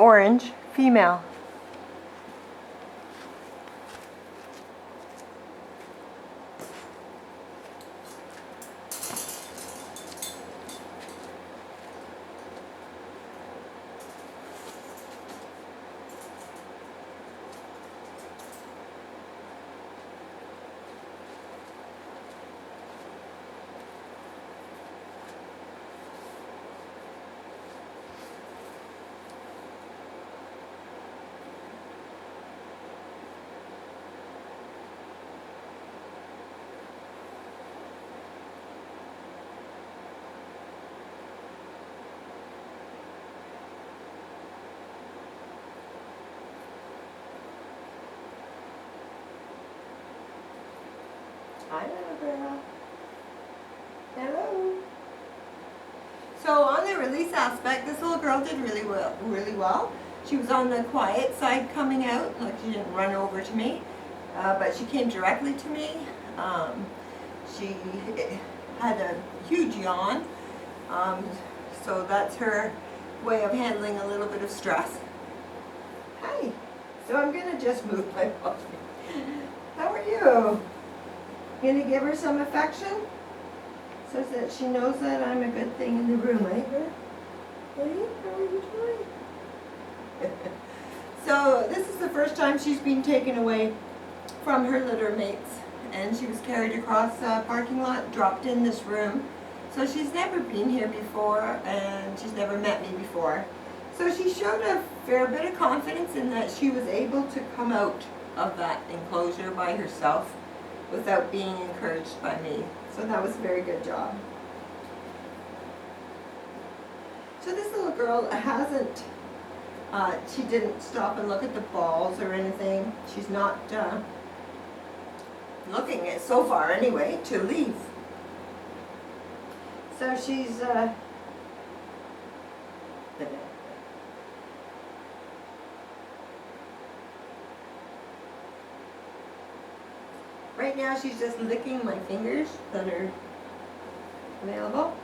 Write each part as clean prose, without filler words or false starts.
orange female. Hi, little girl. Hello. So on the release aspect, this little girl did really well. She was on the quiet side coming out, like she didn't run over to me, but she came directly to me. She had a huge yawn, so that's her way of handling a little bit of stress. Hi. So I'm gonna just move my body. How are you? Gonna give her some affection so that she knows that I'm a good thing in the room, eh? Hey, how are you doing? So this is the first time she's been taken away from her litter mates, and she was carried across a parking lot, dropped in this room. So she's never been here before, and she's never met me before. So she showed a fair bit of confidence in that she was able to come out of that enclosure by herself without being encouraged by me. So that was a very good job. So this little girl hasn't, she didn't stop and look at the balls or anything. She's not looking at, so far anyway, to leave. So she's, right now she's just licking my fingers that are available.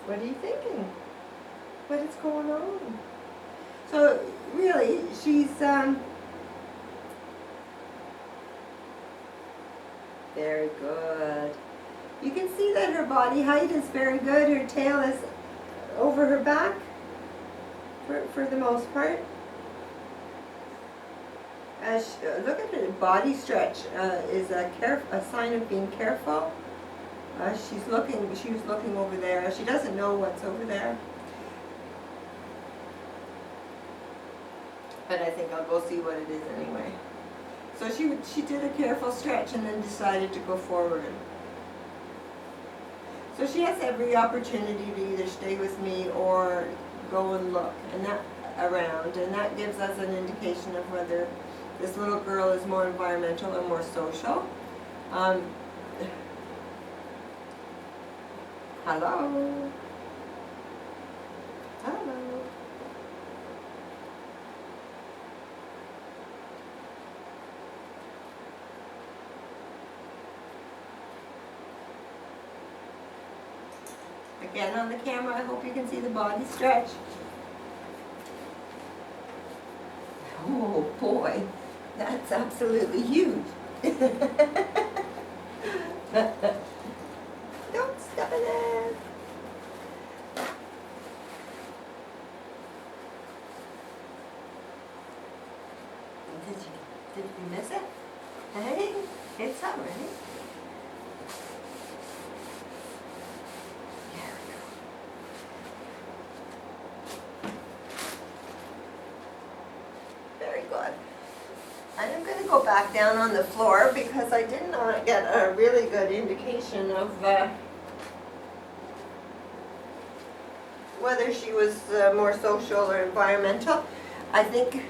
What are you thinking? What is going on? So really, she's very good. You can see that her body height is very good. Her tail is over her back for the most part. Look at her body stretch is a sign of being careful. She was looking over there. She doesn't know what's over there. But I think I'll go see what it is anyway. So she did a careful stretch and then decided to go forward. So she has every opportunity to either stay with me or go and look around, and that gives us an indication of whether this little girl is more environmental or more social. Hello. Hello. Again on the camera, I hope you can see the body stretch. Oh boy, that's absolutely huge. Don't step in it. Did you miss it? Hey, it's all right. Very good. And I'm going to go back down on the floor because I did not get a really good indication of whether she was more social or environmental. I think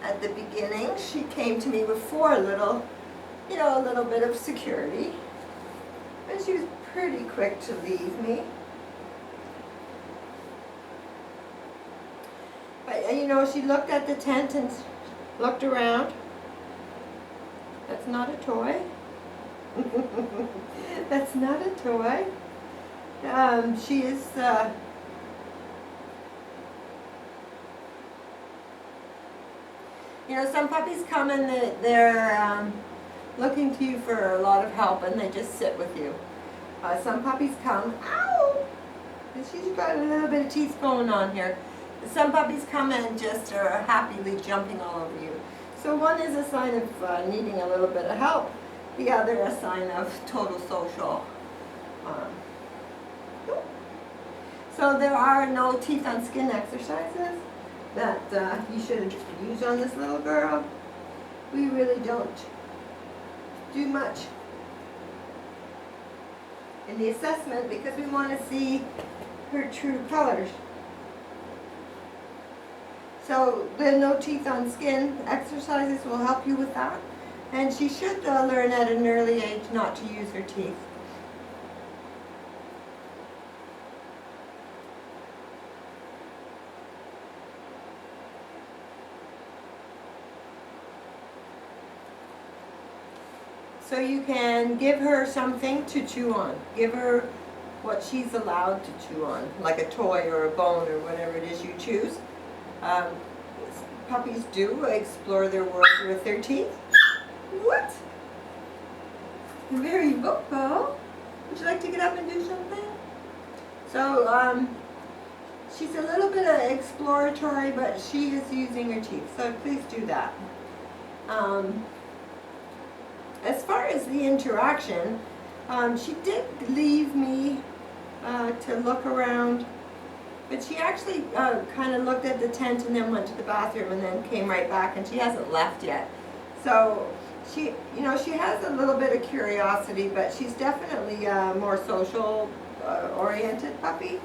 at the beginning she came to me before a little bit of security, and she was pretty quick to leave me. But she looked at the tent and looked around. That's not a toy. That's not a toy. She is You know, some puppies come and they're looking to you for a lot of help and they just sit with you. Some puppies come, ow! And she's got a little bit of teeth going on here. Some puppies come and just are happily jumping all over you. So one is a sign of needing a little bit of help. The other a sign of total social. So there are no teeth on skin exercises that you should use on this little girl. We really don't do much in the assessment because we want to see her true colors. So the no teeth on skin exercises will help you with that. And she should learn at an early age not to use her teeth. So you can give her something to chew on. Give her what she's allowed to chew on, like a toy or a bone or whatever it is you choose. Puppies do explore their world with their teeth. What? Very vocal. Would you like to get up and do something? So, she's a little bit exploratory, but she is using her teeth, so please do that. As far as the interaction, she did leave me to look around, but she actually kind of looked at the tent and then went to the bathroom and then came right back, and she hasn't left yet. So she, you know, she has a little bit of curiosity, but she's definitely a more social oriented puppy.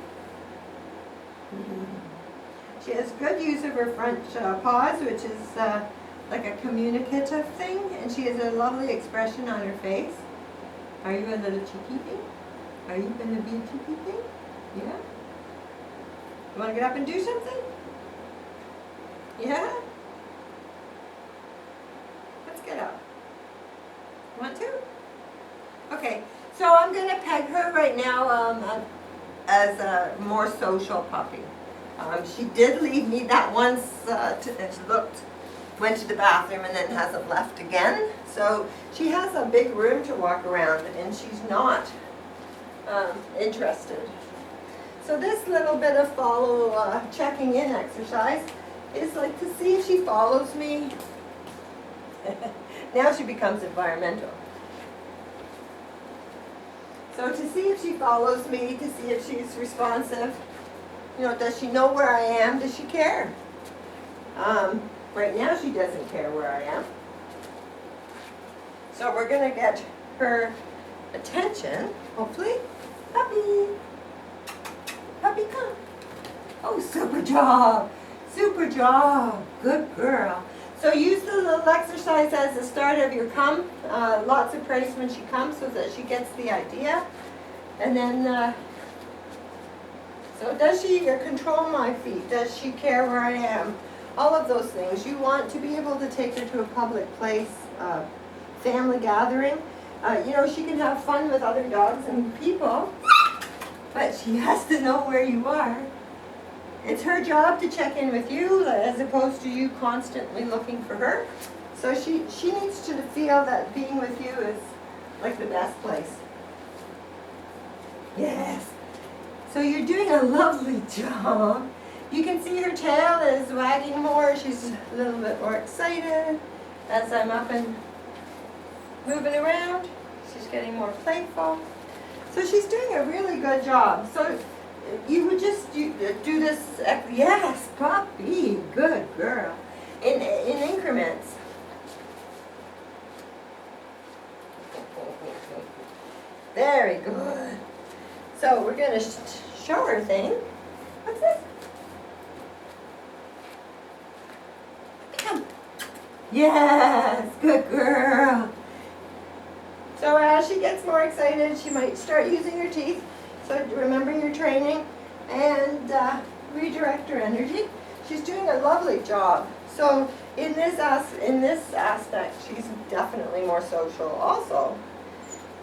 She has good use of her front paws, which is like a communicative thing, and she has a lovely expression on her face. Are you a little cheeky thing? Are you going to be a cheeky thing? Yeah? You want to get up and do something? Yeah? Let's get up. Want to? Okay, so I'm going to peg her right now as a more social puppy. She did leave me that once went to the bathroom and then hasn't left again. So she has a big room to walk around and she's not interested. So this little bit of checking in exercise is like to see if she follows me. Now she becomes environmental. So to see if she follows me, to see if she's responsive, you know, does she know where I am? Does she care? Right now she doesn't care where I am. So we're going to get her attention, hopefully. Puppy! Puppy, come. Oh, super job. Super job. Good girl. So use the little exercise as the start of your come. Lots of praise when she comes so that she gets the idea. And then, so does she control my feet? Does she care where I am? All of those things. You want to be able to take her to a public place, family gathering. You know, she can have fun with other dogs and people, but she has to know where you are. It's her job to check in with you as opposed to you constantly looking for her. So she needs to feel that being with you is like the best place. Yes. So you're doing a lovely job. You can see her tail is wagging more. She's a little bit more excited as I'm up and moving around. She's getting more playful. So she's doing a really good job. So you would just do this, yes, puppy, good girl, in increments. Very good. So we're going to show her thing. What's this? Come. Yes, good girl. So as she gets more excited, she might start using her teeth. So remember your training and redirect her energy. She's doing a lovely job. So in this aspect, she's definitely more social also.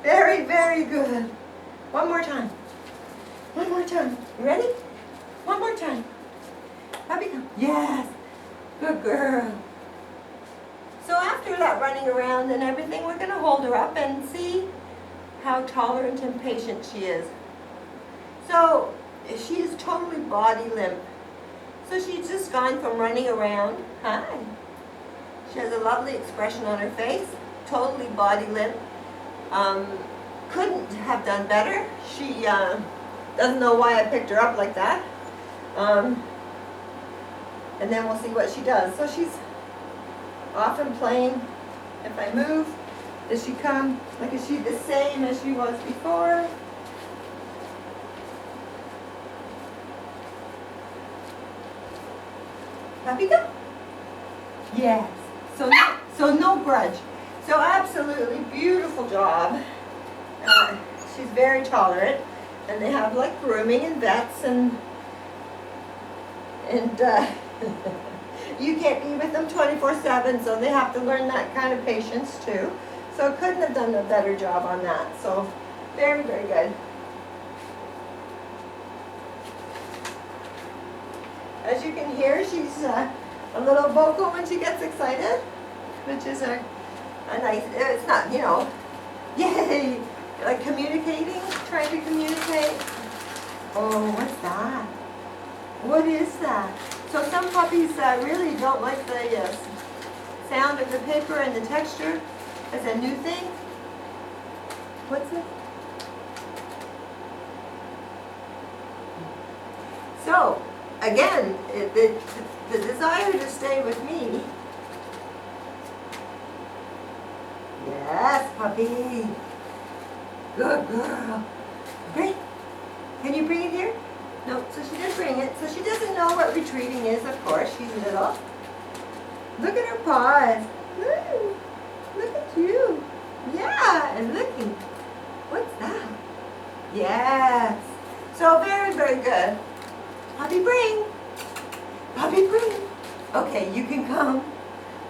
Very, very good. One more time. One more time. You ready? One more time. Puppy, come. Yes. Good girl. after that running around and everything, we're going to hold her up and see how tolerant and patient she is. So she is totally body limp. So she's just gone from running around. Hi. She has a lovely expression on her face, totally body limp. Couldn't have done better. She doesn't know why I picked her up like that. And then we'll see what she does. So she's off and playing. If I move, does she come? Like, is she the same as she was before? Puppy go? Yes. So no grudge. So absolutely beautiful job. She's very tolerant, and they have like grooming and vets and you can't be with them 24/7, so they have to learn that kind of patience too. So couldn't have done a better job on that. So very, very good. As you can hear, she's a little vocal when she gets excited, which is a nice, it's not, you know, yay, like communicating, trying to communicate. Oh, what's that? What is that? So some puppies really don't like the sound of the paper and the texture. It's a new thing. What's it? So, again, the desire to stay with me. Yes, puppy. Good girl. Great. Can you bring it here? No, so she did bring it. So she doesn't know what retreating is, of course. She's little. Look at her paws. Ooh, look at you. Yeah, and looking. What's that? Yes. So very, very good. Puppy bring. Puppy bring. Okay, you can come.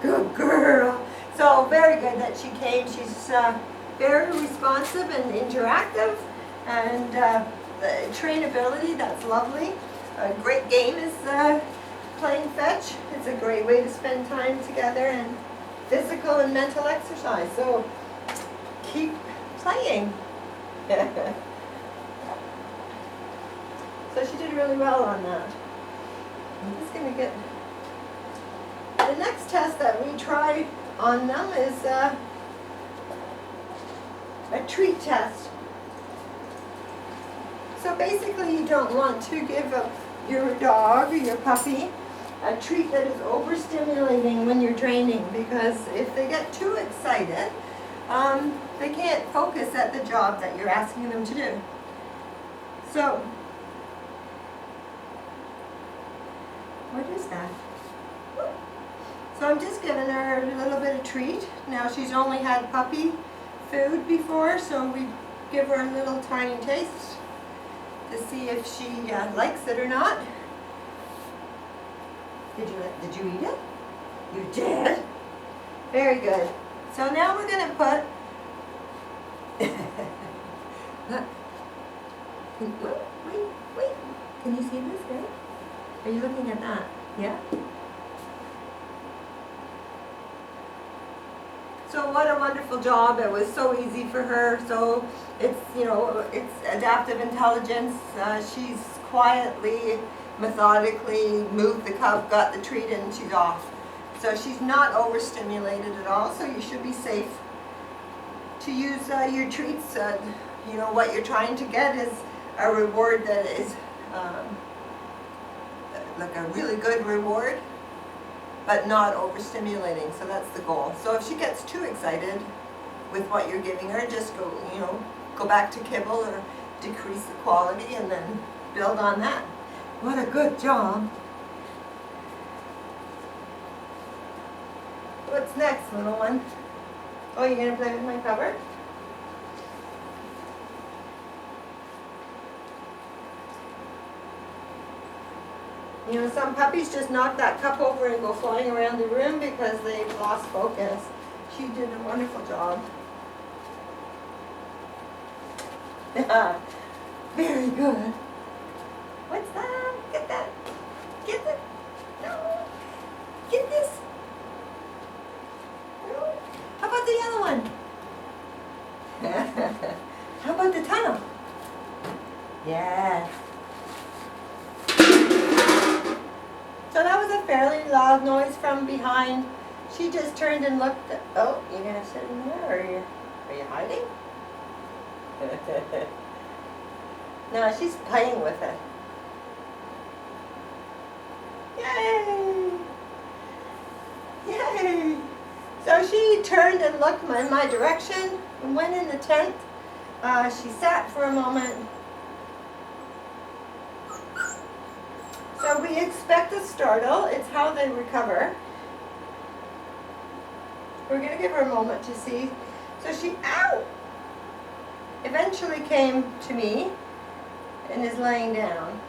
Good girl. So very good that she came. She's very responsive and interactive, and the trainability, that's lovely. A great game is playing fetch. It's a great way to spend time together and physical and mental exercise. So keep playing. So she did really well on that. I'm just going to get... The next test that we try on them is a treat test. So basically you don't want to give your dog or your puppy a treat that is overstimulating when you're training, because if they get too excited, they can't focus at the job that you're asking them to do. So, what is that? So I'm just giving her a little bit of treat. Now she's only had puppy food before, so we give her a little tiny taste to see if she likes it or not. Did you eat it? You did? Very good. So now we're going to put... Wait. Can you see this there? Are you looking at that? Yeah? So what a wonderful job. It was so easy for her. So it's, you know, it's adaptive intelligence. She's quietly, methodically moved the cup, got the treat, and she's off. So she's not overstimulated at all, so you should be safe to use your treats. You know, what you're trying to get is a reward that is like a really good reward, but not overstimulating. So that's the goal. So if she gets too excited with what you're giving her, just go back to kibble or decrease the quality and then build on that. What a good job. What's next, little one? Oh, you're gonna play with my cover? You know, some puppies just knock that cup over and go flying around the room because they've lost focus. She did a wonderful job. Very good. What's that? Get that. Get it. No. Get this. loud noise from behind. She just turned and looked at, oh, you're gonna sit in there, or are you hiding? No, she's playing with it. Yay! Yay! So she turned and looked in my direction and went in the tent. She sat for a moment. So we expect a startle. It's how they recover. We're going to give her a moment to see. So she, ow! Eventually came to me and is laying down.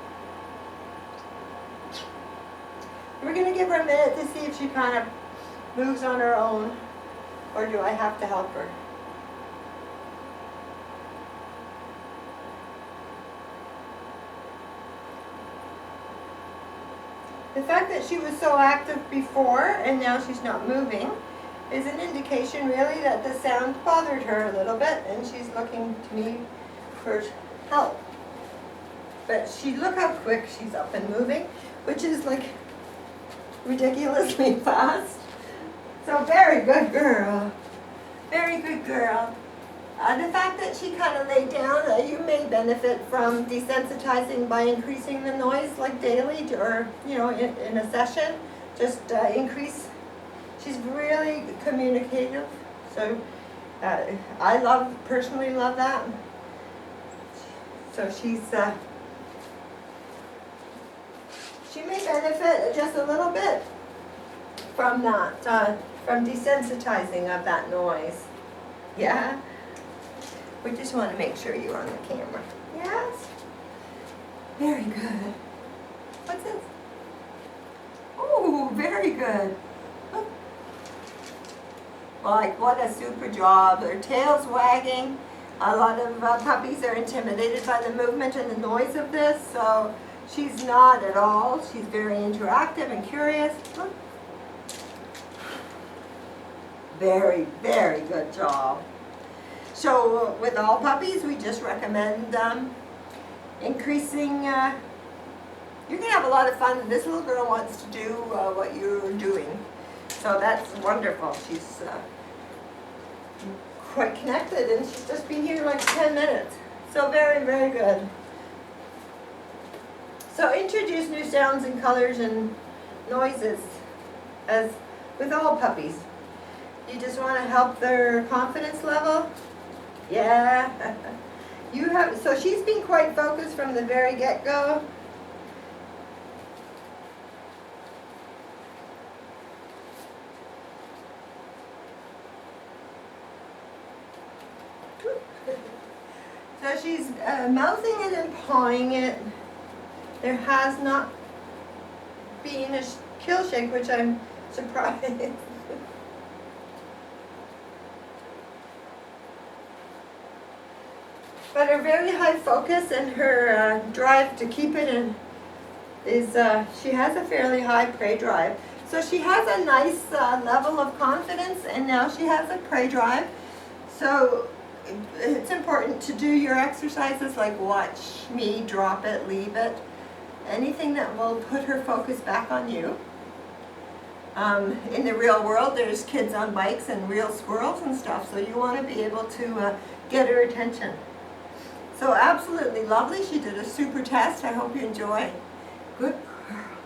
We're going to give her a minute to see if she kind of moves on her own, or do I have to help her? The fact that she was so active before and now she's not moving is an indication really that the sound bothered her a little bit and she's looking to me for help. But look how quick she's up and moving, which is like ridiculously fast. So very good girl. Very good girl. The fact that she kind of laid down, you may benefit from desensitizing by increasing the noise like daily or, you know, in a session. Just increase. She's really communicative. So I personally love that. So she may benefit just a little bit from that, from desensitizing of that noise. Yeah? We just want to make sure you're on the camera. Yes? Very good. What's this? Oh, very good. Look. Like, what a super job. Their tails wagging. A lot of puppies are intimidated by the movement and the noise of this, so she's not at all. She's very interactive and curious. Look. Very, very good job. So with all puppies, we just recommend increasing, you're going to have a lot of fun. This little girl wants to do what you're doing. So that's wonderful. She's quite connected and she's just been here like 10 minutes. So very, very good. So introduce new sounds and colors and noises as with all puppies. You just want to help their confidence level. Yeah. So she's been quite focused from the very get-go. So she's mouthing it and pawing it. There has not been a kill shake, which I'm surprised. But her very high focus and her drive to keep it in is, she has a fairly high prey drive. So she has a nice level of confidence and now she has a prey drive. So it's important to do your exercises like watch me, drop it, leave it. Anything that will put her focus back on you. In the real world, there's kids on bikes and real squirrels and stuff, so you want to be able to get her attention. So absolutely lovely. She did a super test. I hope you enjoy. Good girl.